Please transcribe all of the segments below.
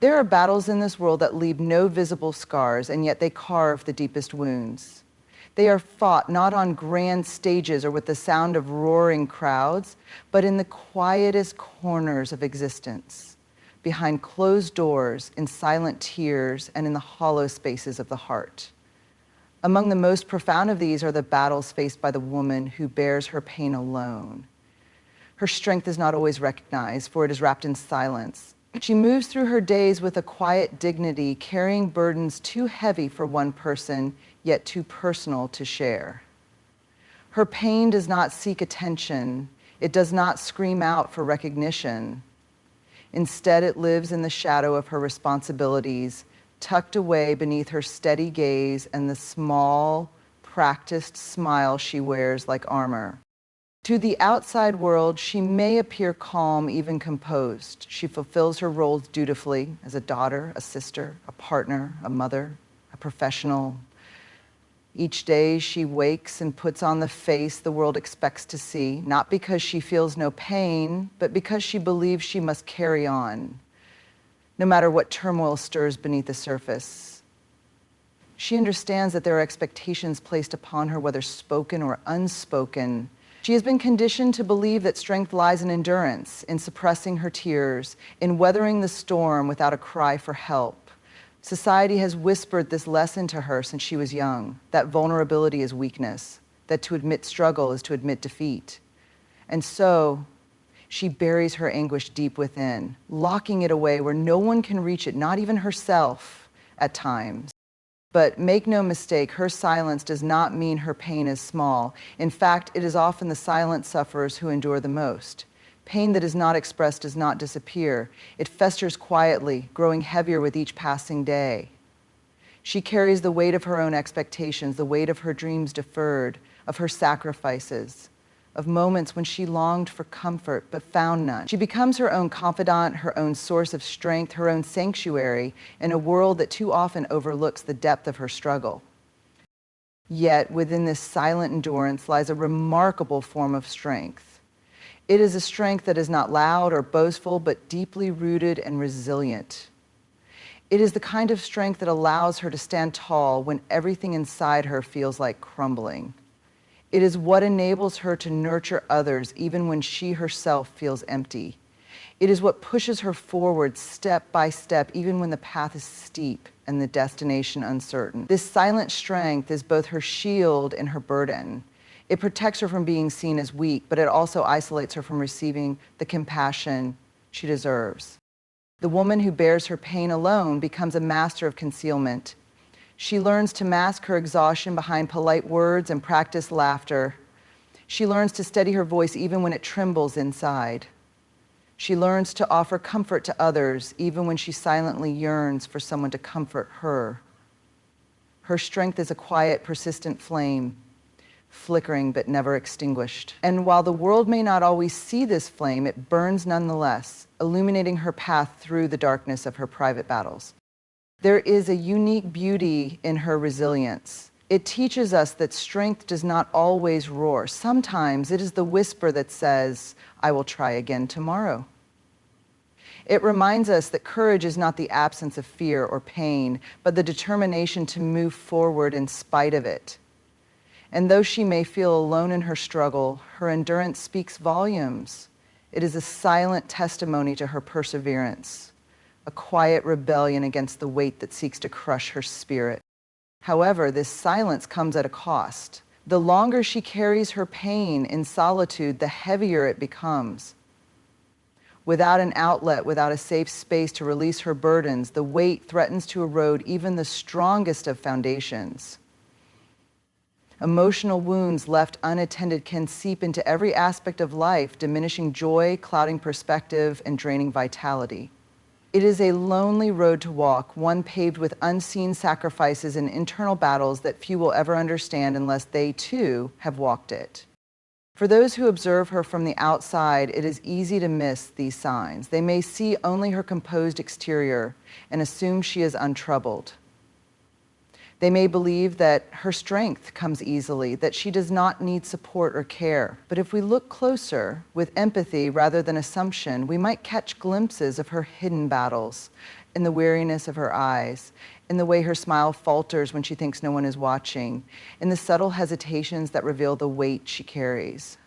There are battles in this world that leave no visible scars, and yet they carve the deepest wounds. They are fought not on grand stages or with the sound of roaring crowds, but in the quietest corners of existence, behind closed doors, in silent tears, and in the hollow spaces of the heart. Among the most profound of these are the battles faced by the woman who bears her pain alone. Her strength is not always recognized, for it is wrapped in silence. She moves through her days with a quiet dignity, carrying burdens too heavy for one person, yet too personal to share. Her pain does not seek attention. It does not scream out for recognition. Instead, it lives in the shadow of her responsibilities, tucked away beneath her steady gaze and the small, practiced smile she wears like armor. To the outside world, she may appear calm, even composed. She fulfills her roles dutifully as a daughter, a sister, a partner, a mother, a professional. Each day she wakes and puts on the face the world expects to see, not because she feels no pain, but because she believes she must carry on, no matter what turmoil stirs beneath the surface. She understands that there are expectations placed upon her, whether spoken or unspoken. She has been conditioned to believe that strength lies in endurance, in suppressing her tears, in weathering the storm without a cry for help. Society has whispered this lesson to her since she was young, that vulnerability is weakness, that to admit struggle is to admit defeat. And so, she buries her anguish deep within, locking it away where no one can reach it, not even herself at times. But make no mistake, her silence does not mean her pain is small. In fact, it is often the silent sufferers who endure the most. Pain that is not expressed does not disappear. It festers quietly, growing heavier with each passing day. She carries the weight of her own expectations, the weight of her dreams deferred, of her sacrifices, of moments when she longed for comfort but found none. She becomes her own confidant, her own source of strength, her own sanctuary in a world that too often overlooks the depth of her struggle. Yet within this silent endurance lies a remarkable form of strength. It is a strength that is not loud or boastful, but deeply rooted and resilient. It is the kind of strength that allows her to stand tall when everything inside her feels like crumbling. It is what enables her to nurture others even when she herself feels empty. It is what pushes her forward step by step even when the path is steep and the destination uncertain. This silent strength is both her shield and her burden. It protects her from being seen as weak, but it also isolates her from receiving the compassion she deserves. The woman who bears her pain alone becomes a master of concealment. She learns to mask her exhaustion behind polite words and practice laughter. She learns to steady her voice even when it trembles inside. She learns to offer comfort to others even when she silently yearns for someone to comfort her. Her strength is a quiet, persistent flame, flickering but never extinguished. And while the world may not always see this flame, it burns nonetheless, illuminating her path through the darkness of her private battles. There is a unique beauty in her resilience. It teaches us that strength does not always roar. Sometimes it is the whisper that says, "I will try again tomorrow." It reminds us that courage is not the absence of fear or pain, but the determination to move forward in spite of it. And though she may feel alone in her struggle, her endurance speaks volumes. It is a silent testimony to her perseverance, a quiet rebellion against the weight that seeks to crush her spirit. However, this silence comes at a cost. The longer she carries her pain in solitude, the heavier it becomes. Without an outlet, without a safe space to release her burdens, the weight threatens to erode even the strongest of foundations. Emotional wounds left unattended can seep into every aspect of life, diminishing joy, clouding perspective, and draining vitality. It is a lonely road to walk, one paved with unseen sacrifices and internal battles that few will ever understand unless they too have walked it. For those who observe her from the outside, it is easy to miss these signs. They may see only her composed exterior and assume she is untroubled. They may believe that her strength comes easily, that she does not need support or care. But if we look closer, with empathy rather than assumption, we might catch glimpses of her hidden battles, in the weariness of her eyes, in the way her smile falters when she thinks no one is watching, in the subtle hesitations that reveal the weight she carries.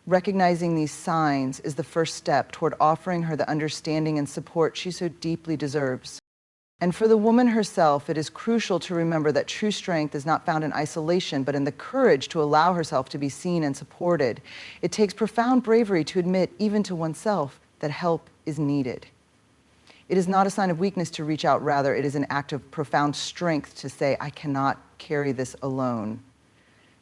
Recognizing these signs is the first step toward offering her the understanding and support she so deeply deserves. And for the woman herself, it is crucial to remember that true strength is not found in isolation, but in the courage to allow herself to be seen and supported. It takes profound bravery to admit, even to oneself, that help is needed. It is not a sign of weakness to reach out, rather, it is an act of profound strength to say, I cannot carry this alone.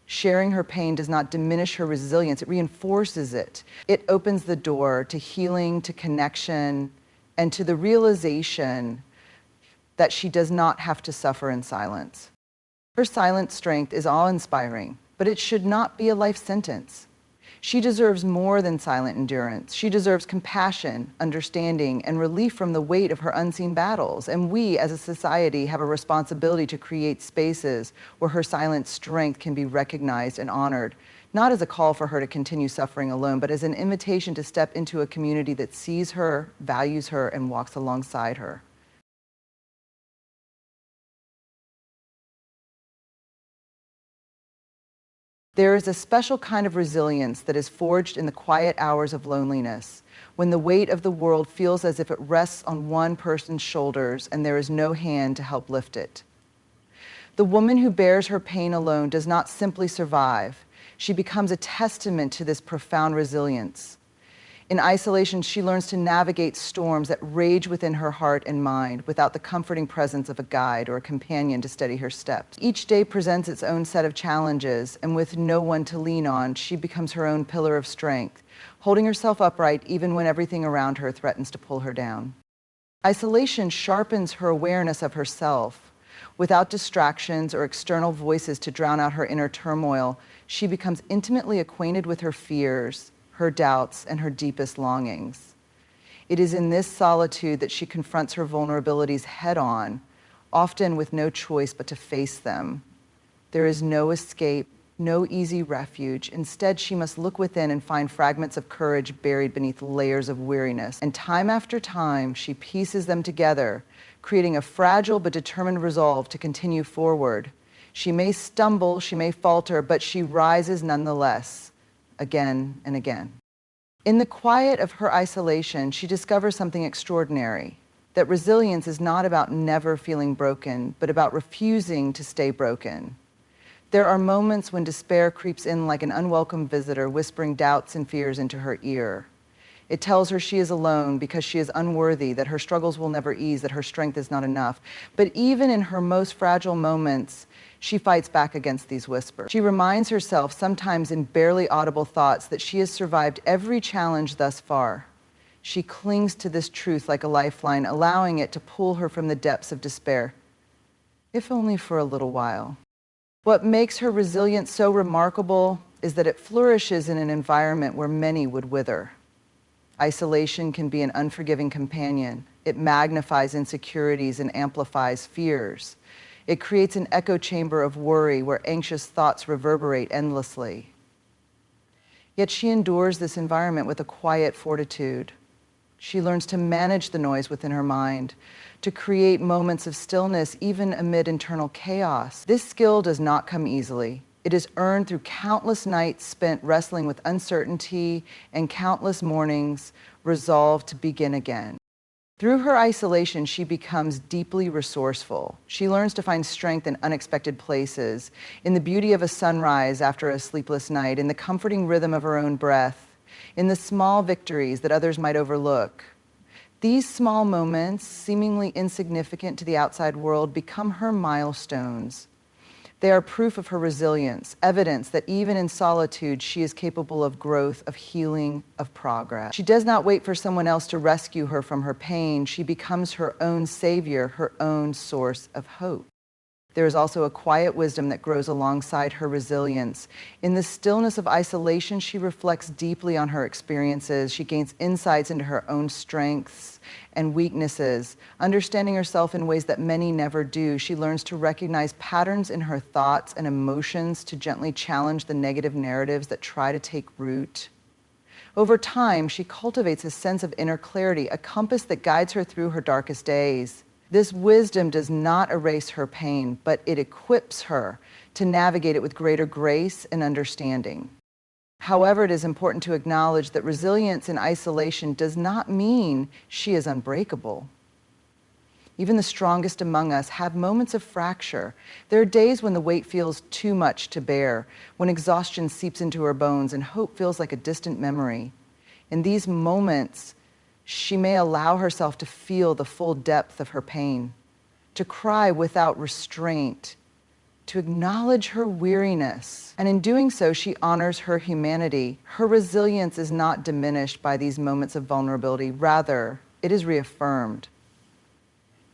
Sharing her pain does not diminish her resilience, it reinforces it. It opens the door to healing, to connection, and to the realization that she does not have to suffer in silence. Her silent strength is awe-inspiring, but it should not be a life sentence. She deserves more than silent endurance. She deserves compassion, understanding, and relief from the weight of her unseen battles. And we, as a society, have a responsibility to create spaces where her silent strength can be recognized and honored, not as a call for her to continue suffering alone, but as an invitation to step into a community that sees her, values her, and walks alongside her. There is a special kind of resilience that is forged in the quiet hours of loneliness, when the weight of the world feels as if it rests on one person's shoulders and there is no hand to help lift it. The woman who bears her pain alone does not simply survive. She becomes a testament to this profound resilience. In isolation, she learns to navigate storms that rage within her heart and mind without the comforting presence of a guide or a companion to steady her steps. Each day presents its own set of challenges, and with no one to lean on, she becomes her own pillar of strength, holding herself upright even when everything around her threatens to pull her down. Isolation sharpens her awareness of herself. Without distractions or external voices to drown out her inner turmoil, she becomes intimately acquainted with her fears, her doubts, and her deepest longings. It is in this solitude that she confronts her vulnerabilities head-on, often with no choice but to face them. There is no escape, no easy refuge. Instead, she must look within and find fragments of courage buried beneath layers of weariness. And time after time, she pieces them together, creating a fragile but determined resolve to continue forward. She may stumble, she may falter, but she rises nonetheless, again and again. In the quiet of her isolation, she discovers something extraordinary, that resilience is not about never feeling broken, but about refusing to stay broken. There are moments when despair creeps in like an unwelcome visitor, whispering doubts and fears into her ear. It tells her she is alone because she is unworthy, that her struggles will never ease, that her strength is not enough. But even in her most fragile moments, she fights back against these whispers. She reminds herself, sometimes in barely audible thoughts, that she has survived every challenge thus far. She clings to this truth like a lifeline, allowing it to pull her from the depths of despair, if only for a little while. What makes her resilience so remarkable is that it flourishes in an environment where many would wither. Isolation can be an unforgiving companion. It magnifies insecurities and amplifies fears. It creates an echo chamber of worry where anxious thoughts reverberate endlessly. Yet she endures this environment with a quiet fortitude. She learns to manage the noise within her mind, to create moments of stillness even amid internal chaos. This skill does not come easily. It is earned through countless nights spent wrestling with uncertainty and countless mornings resolved to begin again. Through her isolation, she becomes deeply resourceful. She learns to find strength in unexpected places, in the beauty of a sunrise after a sleepless night, in the comforting rhythm of her own breath, in the small victories that others might overlook. These small moments, seemingly insignificant to the outside world, become her milestones. They are proof of her resilience, evidence that even in solitude, she is capable of growth, of healing, of progress. She does not wait for someone else to rescue her from her pain. She becomes her own savior, her own source of hope. There is also a quiet wisdom that grows alongside her resilience. In the stillness of isolation, she reflects deeply on her experiences. She gains insights into her own strengths and weaknesses. Understanding herself in ways that many never do, she learns to recognize patterns in her thoughts and emotions, to gently challenge the negative narratives that try to take root. Over time, she cultivates a sense of inner clarity, a compass that guides her through her darkest days. This wisdom does not erase her pain, but it equips her to navigate it with greater grace and understanding. However, it is important to acknowledge that resilience in isolation does not mean she is unbreakable. Even the strongest among us have moments of fracture. There are days when the weight feels too much to bear, when exhaustion seeps into her bones and hope feels like a distant memory. In these moments, she may allow herself to feel the full depth of her pain, to cry without restraint, to acknowledge her weariness. And in doing so, she honors her humanity. Her resilience is not diminished by these moments of vulnerability. Rather, it is reaffirmed.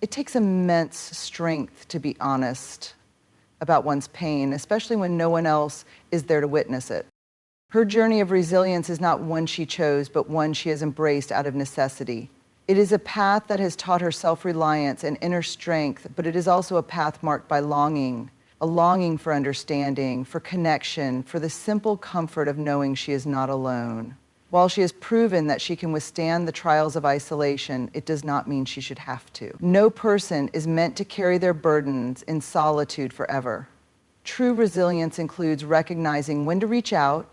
It takes immense strength to be honest about one's pain, especially when no one else is there to witness it. Her journey of resilience is not one she chose, but one she has embraced out of necessity. It is a path that has taught her self-reliance and inner strength, but it is also a path marked by longing, a longing for understanding, for connection, for the simple comfort of knowing she is not alone. While she has proven that she can withstand the trials of isolation, it does not mean she should have to. No person is meant to carry their burdens in solitude forever. True resilience includes recognizing when to reach out,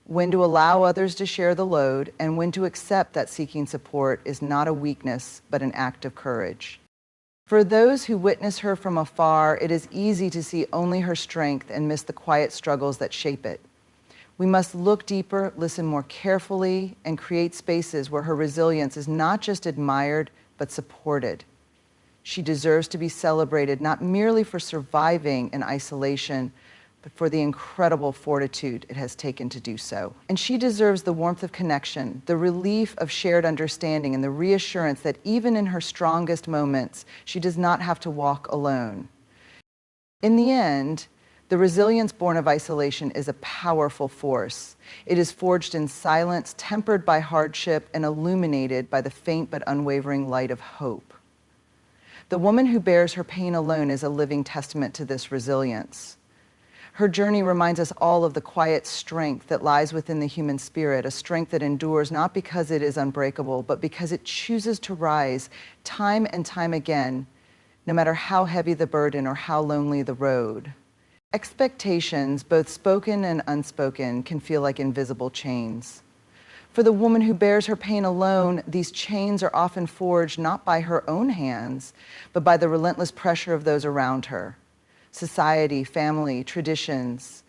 when to allow others to share the load, and when to accept that seeking support is not a weakness, but an act of courage. For those who witness her from afar, it is easy to see only her strength and miss the quiet struggles that shape it. We must look deeper, listen more carefully, and create spaces where her resilience is not just admired, but supported. She deserves to be celebrated not merely for surviving in isolation, but for the incredible fortitude it has taken to do so. And she deserves the warmth of connection, the relief of shared understanding, and the reassurance that even in her strongest moments, she does not have to walk alone. In the end, the resilience born of isolation is a powerful force. It is forged in silence, tempered by hardship, and illuminated by the faint but unwavering light of hope. The woman who bears her pain alone is a living testament to this resilience. Her journey reminds us all of the quiet strength that lies within the human spirit, a strength that endures not because it is unbreakable, but because it chooses to rise time and time again, no matter how heavy the burden or how lonely the road. Expectations, both spoken and unspoken, can feel like invisible chains. For the woman who bears her pain alone, these chains are often forged not by her own hands, but by the relentless pressure of those around her. Society, family, traditions,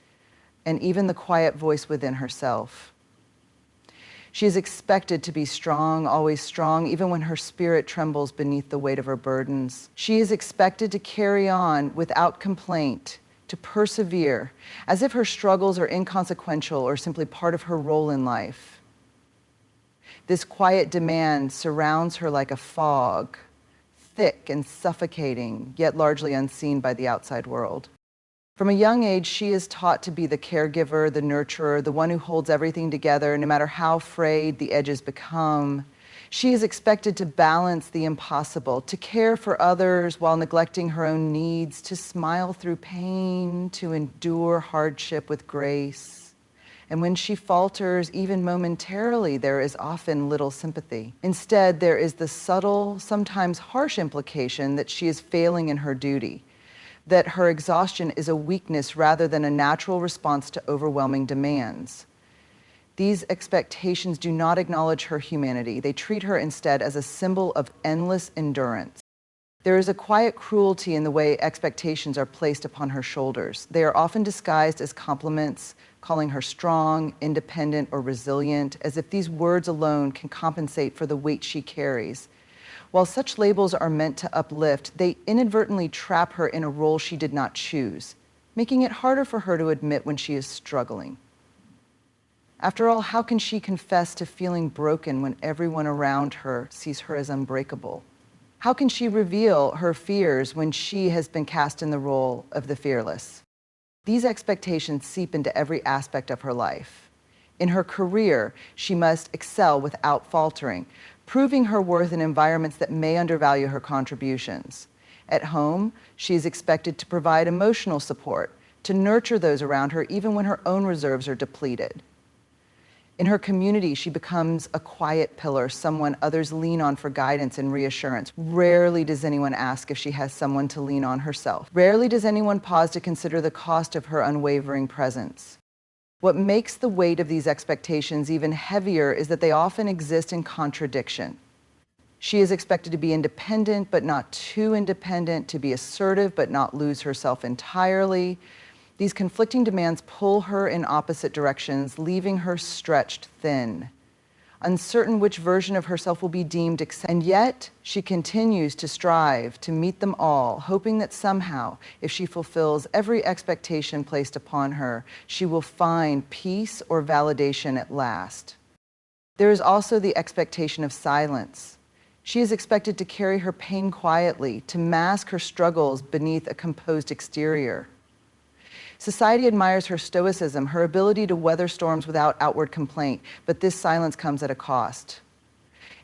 and even the quiet voice within herself. She is expected to be strong, always strong, even when her spirit trembles beneath the weight of her burdens. She is expected to carry on without complaint, to persevere, as if her struggles are inconsequential or simply part of her role in life. This quiet demand surrounds her like a fog, thick and suffocating, yet largely unseen by the outside world. From a young age, she is taught to be the caregiver, the nurturer, the one who holds everything together, no matter how frayed the edges become. She is expected to balance the impossible, to care for others while neglecting her own needs, to smile through pain, to endure hardship with grace. And when she falters, even momentarily, there is often little sympathy. Instead, there is the subtle, sometimes harsh implication that she is failing in her duty, that her exhaustion is a weakness rather than a natural response to overwhelming demands. These expectations do not acknowledge her humanity. They treat her instead as a symbol of endless endurance. There is a quiet cruelty in the way expectations are placed upon her shoulders. They are often disguised as compliments, calling her strong, independent, or resilient, as if these words alone can compensate for the weight she carries. While such labels are meant to uplift, they inadvertently trap her in a role she did not choose, making it harder for her to admit when she is struggling. After all, how can she confess to feeling broken when everyone around her sees her as unbreakable? How can she reveal her fears when she has been cast in the role of the fearless? These expectations seep into every aspect of her life. In her career, she must excel without faltering, proving her worth in environments that may undervalue her contributions. At home, she is expected to provide emotional support, to nurture those around her even when her own reserves are depleted. In her community, she becomes a quiet pillar, someone others lean on for guidance and reassurance. Rarely does anyone ask if she has someone to lean on herself. Rarely does anyone pause to consider the cost of her unwavering presence. What makes the weight of these expectations even heavier is that they often exist in contradiction. She is expected to be independent, but not too independent, to be assertive, but not lose herself entirely. These conflicting demands pull her in opposite directions, leaving her stretched thin, uncertain which version of herself will be deemed acceptable. And yet, she continues to strive to meet them all, hoping that somehow, if she fulfills every expectation placed upon her, she will find peace or validation at last. There is also the expectation of silence. She is expected to carry her pain quietly, to mask her struggles beneath a composed exterior. Society admires her stoicism, her ability to weather storms without outward complaint, but this silence comes at a cost.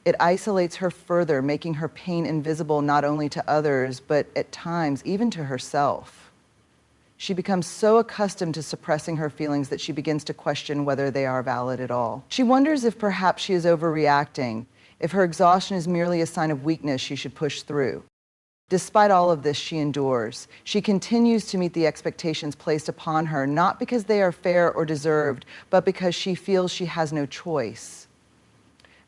It isolates her further, making her pain invisible not only to others, but at times even to herself. She becomes so accustomed to suppressing her feelings that she begins to question whether they are valid at all. She wonders if perhaps she is overreacting, if her exhaustion is merely a sign of weakness she should push through. Despite all of this, she endures. She continues to meet the expectations placed upon her, not because they are fair or deserved, but because she feels she has no choice.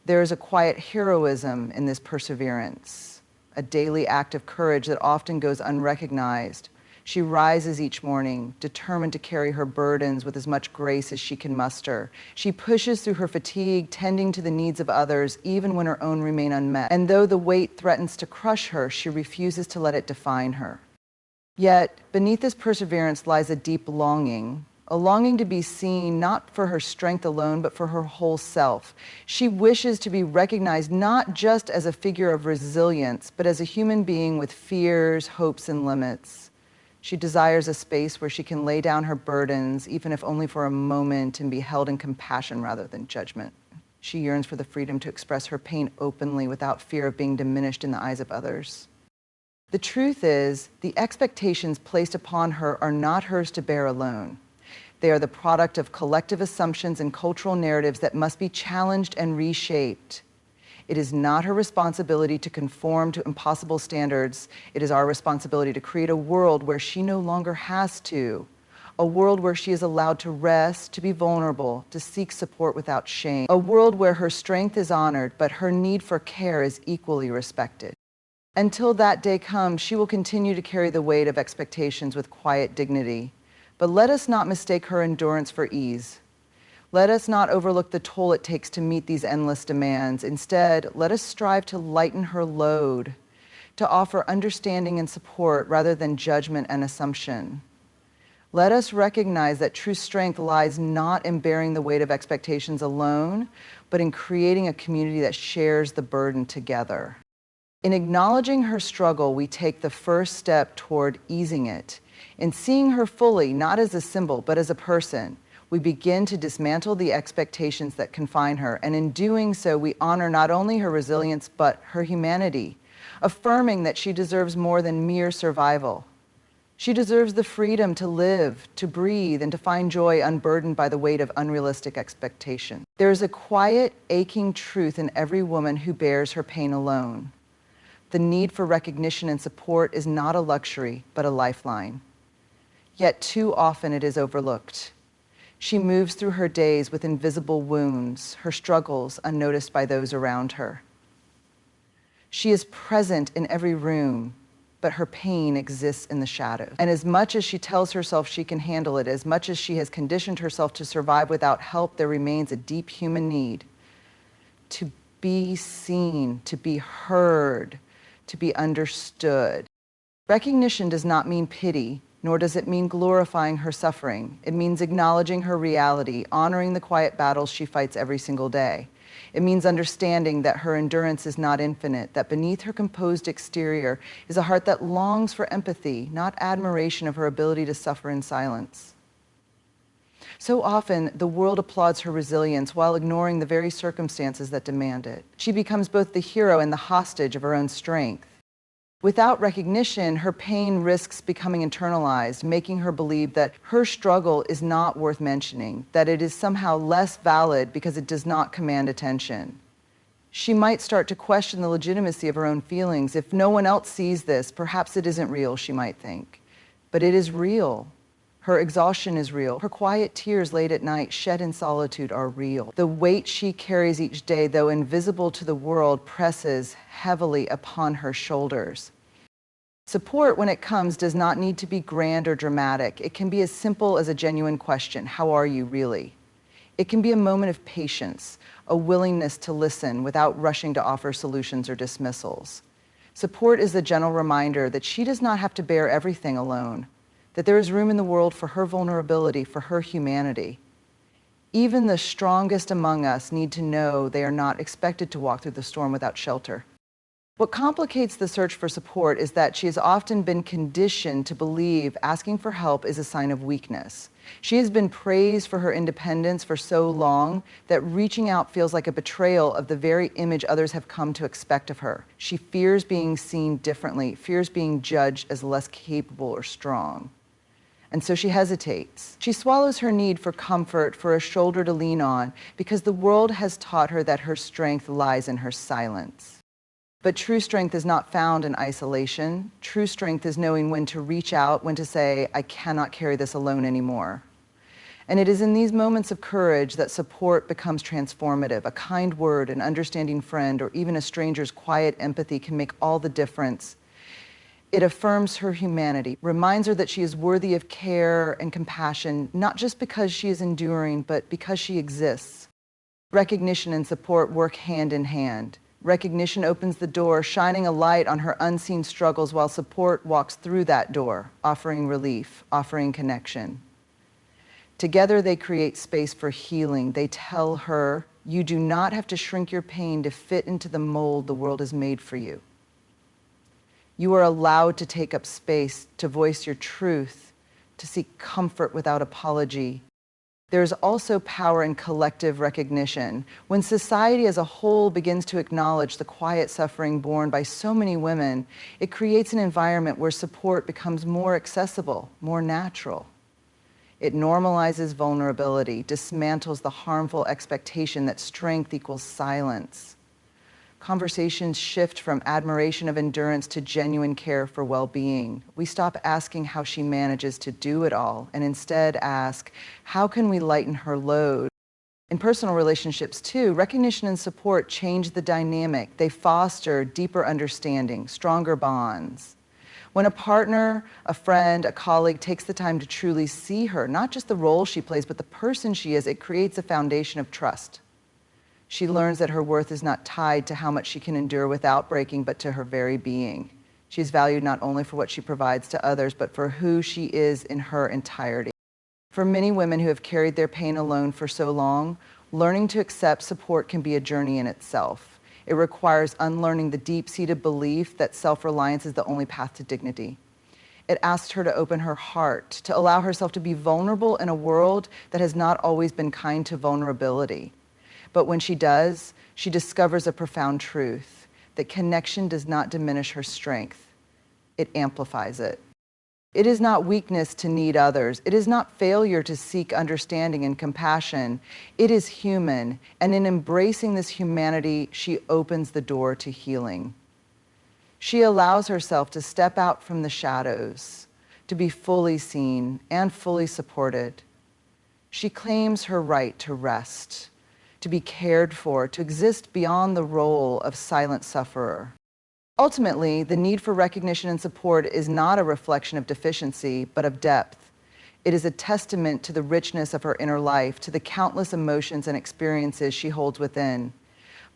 There is a quiet heroism in this perseverance, a daily act of courage that often goes unrecognized. She rises each morning, determined to carry her burdens with as much grace as she can muster. She pushes through her fatigue, tending to the needs of others, even when her own remain unmet. And though the weight threatens to crush her, she refuses to let it define her. Yet, beneath this perseverance lies a deep longing, a longing to be seen not for her strength alone, but for her whole self. She wishes to be recognized not just as a figure of resilience, but as a human being with fears, hopes, and limits. She desires a space where she can lay down her burdens, even if only for a moment, and be held in compassion rather than judgment. She yearns for the freedom to express her pain openly without fear of being diminished in the eyes of others. The truth is, the expectations placed upon her are not hers to bear alone. They are the product of collective assumptions and cultural narratives that must be challenged and reshaped. It is not her responsibility to conform to impossible standards. It is our responsibility to create a world where she no longer has to, a world where she is allowed to rest, to be vulnerable, to seek support without shame, a world where her strength is honored, but her need for care is equally respected. Until that day comes, she will continue to carry the weight of expectations with quiet dignity. But let us not mistake her endurance for ease. Let us not overlook the toll it takes to meet these endless demands. Instead, let us strive to lighten her load, to offer understanding and support rather than judgment and assumption. Let us recognize that true strength lies not in bearing the weight of expectations alone, but in creating a community that shares the burden together. In acknowledging her struggle, we take the first step toward easing it. In seeing her fully, not as a symbol, but as a person, we begin to dismantle the expectations that confine her, and in doing so, we honor not only her resilience, but her humanity, affirming that she deserves more than mere survival. She deserves the freedom to live, to breathe, and to find joy unburdened by the weight of unrealistic expectation. There is a quiet, aching truth in every woman who bears her pain alone. The need for recognition and support is not a luxury, but a lifeline. Yet too often it is overlooked. She moves through her days with invisible wounds, her struggles unnoticed by those around her. She is present in every room, but her pain exists in the shadows. And as much as she tells herself she can handle it, as much as she has conditioned herself to survive without help, there remains a deep human need to be seen, to be heard, to be understood. Recognition does not mean pity, nor does it mean glorifying her suffering. It means acknowledging her reality, honoring the quiet battles she fights every single day. It means understanding that her endurance is not infinite, that beneath her composed exterior is a heart that longs for empathy, not admiration of her ability to suffer in silence. So often, the world applauds her resilience while ignoring the very circumstances that demand it. She becomes both the hero and the hostage of her own strength. Without recognition, her pain risks becoming internalized, making her believe that her struggle is not worth mentioning, that it is somehow less valid because it does not command attention. She might start to question the legitimacy of her own feelings. If no one else sees this, perhaps it isn't real, she might think. But it is real. Her exhaustion is real. Her quiet tears late at night, shed in solitude, are real. The weight she carries each day, though invisible to the world, presses heavily upon her shoulders. Support, when it comes, does not need to be grand or dramatic. It can be as simple as a genuine question: how are you really? It can be a moment of patience, a willingness to listen without rushing to offer solutions or dismissals. Support is the gentle reminder that she does not have to bear everything alone, that there is room in the world for her vulnerability, for her humanity. Even the strongest among us need to know they are not expected to walk through the storm without shelter. What complicates the search for support is that she has often been conditioned to believe asking for help is a sign of weakness. She has been praised for her independence for so long that reaching out feels like a betrayal of the very image others have come to expect of her. She fears being seen differently, fears being judged as less capable or strong. And so she hesitates. She swallows her need for comfort, for a shoulder to lean on, because the world has taught her that her strength lies in her silence. But true strength is not found in isolation. True strength is knowing when to reach out, when to say, I cannot carry this alone anymore. And it is in these moments of courage that support becomes transformative. A kind word, an understanding friend, or even a stranger's quiet empathy can make all the difference. It affirms her humanity, reminds her that she is worthy of care and compassion, not just because she is enduring, but because she exists. Recognition and support work hand in hand. Recognition opens the door, shining a light on her unseen struggles, while support walks through that door, offering relief, offering connection. Together they create space for healing. They tell her, you do not have to shrink your pain to fit into the mold the world has made for you. You are allowed to take up space, to voice your truth, to seek comfort without apology. There is also power in collective recognition. When society as a whole begins to acknowledge the quiet suffering borne by so many women, it creates an environment where support becomes more accessible, more natural. It normalizes vulnerability, dismantles the harmful expectation that strength equals silence. Conversations shift from admiration of endurance to genuine care for well-being. We stop asking how she manages to do it all and instead ask, how can we lighten her load? In personal relationships too, recognition and support change the dynamic. They foster deeper understanding, stronger bonds. When a partner, a friend, a colleague takes the time to truly see her, not just the role she plays, but the person she is, it creates a foundation of trust. She learns that her worth is not tied to how much she can endure without breaking, but to her very being. She is valued not only for what she provides to others, but for who she is in her entirety. For many women who have carried their pain alone for so long, learning to accept support can be a journey in itself. It requires unlearning the deep-seated belief that self-reliance is the only path to dignity. It asks her to open her heart, to allow herself to be vulnerable in a world that has not always been kind to vulnerability. But when she does, she discovers a profound truth, that connection does not diminish her strength. It amplifies it. It is not weakness to need others. It is not failure to seek understanding and compassion. It is human, and in embracing this humanity, she opens the door to healing. She allows herself to step out from the shadows, to be fully seen and fully supported. She claims her right to rest, to be cared for, to exist beyond the role of silent sufferer. Ultimately, the need for recognition and support is not a reflection of deficiency, but of depth. It is a testament to the richness of her inner life, to the countless emotions and experiences she holds within.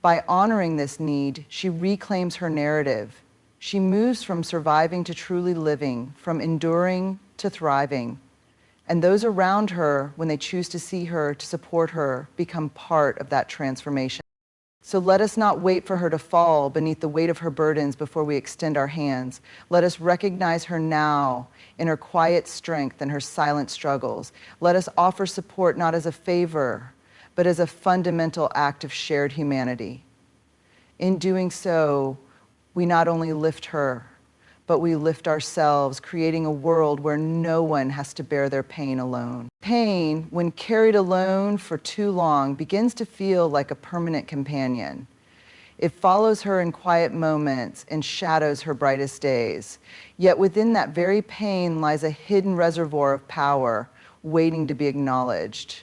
By honoring this need, she reclaims her narrative. She moves from surviving to truly living, from enduring to thriving. And those around her, when they choose to see her, to support her, become part of that transformation. So let us not wait for her to fall beneath the weight of her burdens before we extend our hands. Let us recognize her now in her quiet strength and her silent struggles. Let us offer support not as a favor, but as a fundamental act of shared humanity. In doing so, we not only lift her, but we lift ourselves, creating a world where no one has to bear their pain alone. Pain, when carried alone for too long, begins to feel like a permanent companion. It follows her in quiet moments and shadows her brightest days. Yet within that very pain lies a hidden reservoir of power, waiting to be acknowledged.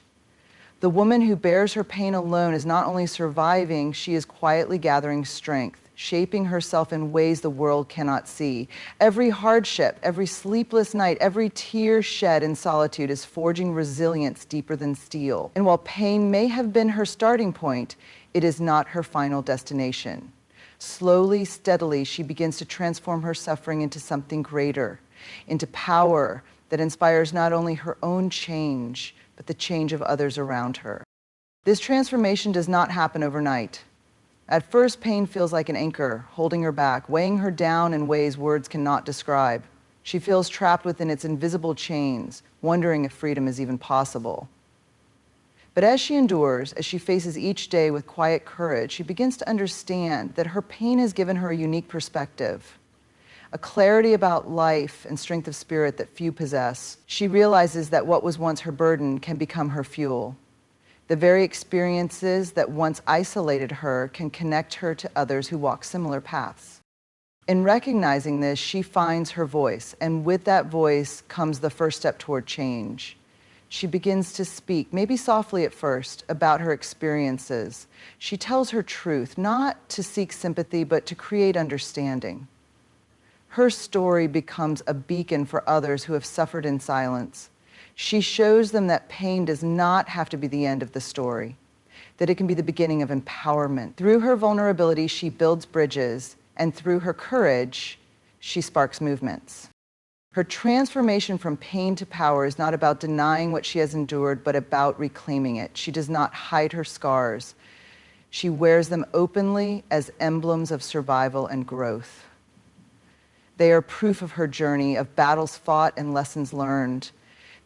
The woman who bears her pain alone is not only surviving, she is quietly gathering strength, shaping herself in ways the world cannot see. Every hardship, every sleepless night, every tear shed in solitude is forging resilience deeper than steel. And while pain may have been her starting point, it is not her final destination. Slowly, steadily, she begins to transform her suffering into something greater, into power that inspires not only her own change, but the change of others around her. This transformation does not happen overnight. At first, pain feels like an anchor, holding her back, weighing her down in ways words cannot describe. She feels trapped within its invisible chains, wondering if freedom is even possible. But as she endures, as she faces each day with quiet courage, she begins to understand that her pain has given her a unique perspective, a clarity about life and strength of spirit that few possess. She realizes that what was once her burden can become her fuel. The very experiences that once isolated her can connect her to others who walk similar paths. In recognizing this, she finds her voice, and with that voice comes the first step toward change. She begins to speak, maybe softly at first, about her experiences. She tells her truth, not to seek sympathy, but to create understanding. Her story becomes a beacon for others who have suffered in silence. She shows them that pain does not have to be the end of the story, that it can be the beginning of empowerment. Through her vulnerability, she builds bridges, and through her courage, she sparks movements. Her transformation from pain to power is not about denying what she has endured, but about reclaiming it. She does not hide her scars. She wears them openly as emblems of survival and growth. They are proof of her journey, of battles fought and lessons learned.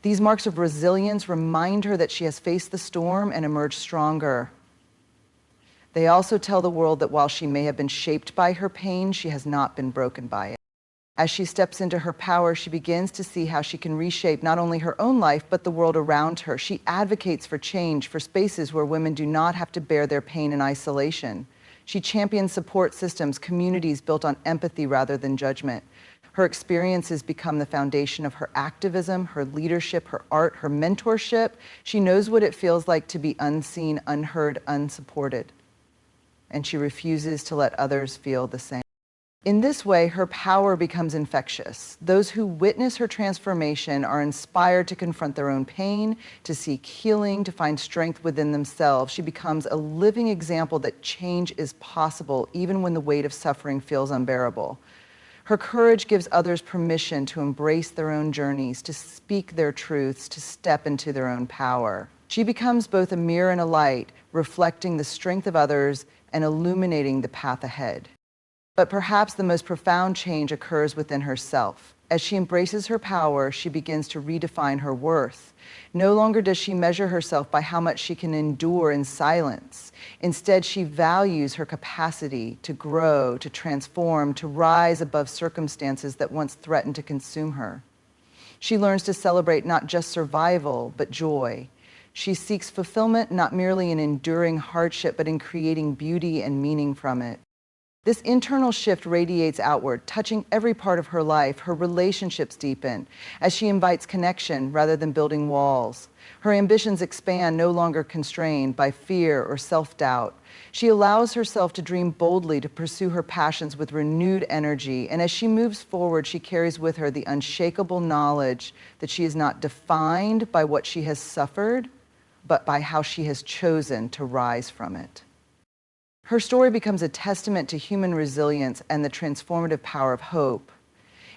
These marks of resilience remind her that she has faced the storm and emerged stronger. They also tell the world that while she may have been shaped by her pain, she has not been broken by it. As she steps into her power, she begins to see how she can reshape not only her own life, but the world around her. She advocates for change, for spaces where women do not have to bear their pain in isolation. She champions support systems, communities built on empathy rather than judgment. Her experiences become the foundation of her activism, her leadership, her art, her mentorship. She knows what it feels like to be unseen, unheard, unsupported. And she refuses to let others feel the same. In this way, her power becomes infectious. Those who witness her transformation are inspired to confront their own pain, to seek healing, to find strength within themselves. She becomes a living example that change is possible, even when the weight of suffering feels unbearable. Her courage gives others permission to embrace their own journeys, to speak their truths, to step into their own power. She becomes both a mirror and a light, reflecting the strength of others and illuminating the path ahead. But perhaps the most profound change occurs within herself. As she embraces her power, she begins to redefine her worth. No longer does she measure herself by how much she can endure in silence. Instead, she values her capacity to grow, to transform, to rise above circumstances that once threatened to consume her. She learns to celebrate not just survival, but joy. She seeks fulfillment not merely in enduring hardship, but in creating beauty and meaning from it. This internal shift radiates outward, touching every part of her life. Her relationships deepen as she invites connection rather than building walls. Her ambitions expand, no longer constrained by fear or self-doubt. She allows herself to dream boldly, to pursue her passions with renewed energy. And as she moves forward, she carries with her the unshakable knowledge that she is not defined by what she has suffered, but by how she has chosen to rise from it. Her story becomes a testament to human resilience and the transformative power of hope.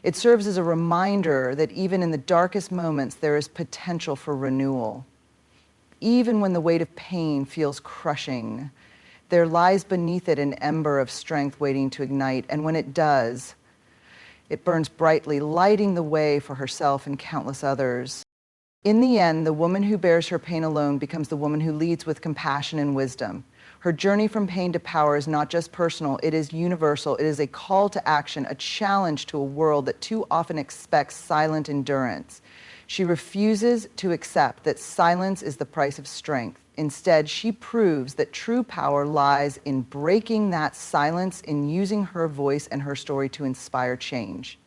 It serves as a reminder that even in the darkest moments, there is potential for renewal. Even when the weight of pain feels crushing, there lies beneath it an ember of strength waiting to ignite, and when it does, it burns brightly, lighting the way for herself and countless others. In the end, the woman who bears her pain alone becomes the woman who leads with compassion and wisdom. Her journey from pain to power is not just personal, it is universal. It is a call to action, a challenge to a world that too often expects silent endurance. She refuses to accept that silence is the price of strength. Instead, she proves that true power lies in breaking that silence, in using her voice and her story to inspire change.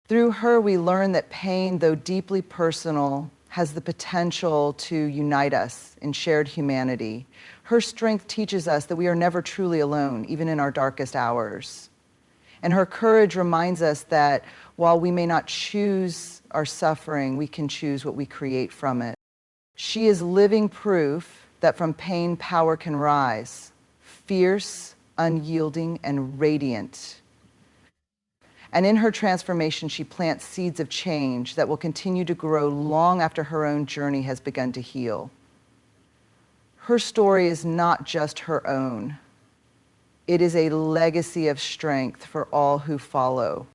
Through her, we learn that pain, though deeply personal, has the potential to unite us in shared humanity. Her strength teaches us that we are never truly alone, even in our darkest hours. And her courage reminds us that while we may not choose our suffering, we can choose what we create from it. She is living proof that from pain, power can rise, fierce, unyielding, and radiant. And in her transformation, she plants seeds of change that will continue to grow long after her own journey has begun to heal. Her story is not just her own. It is a legacy of strength for all who follow.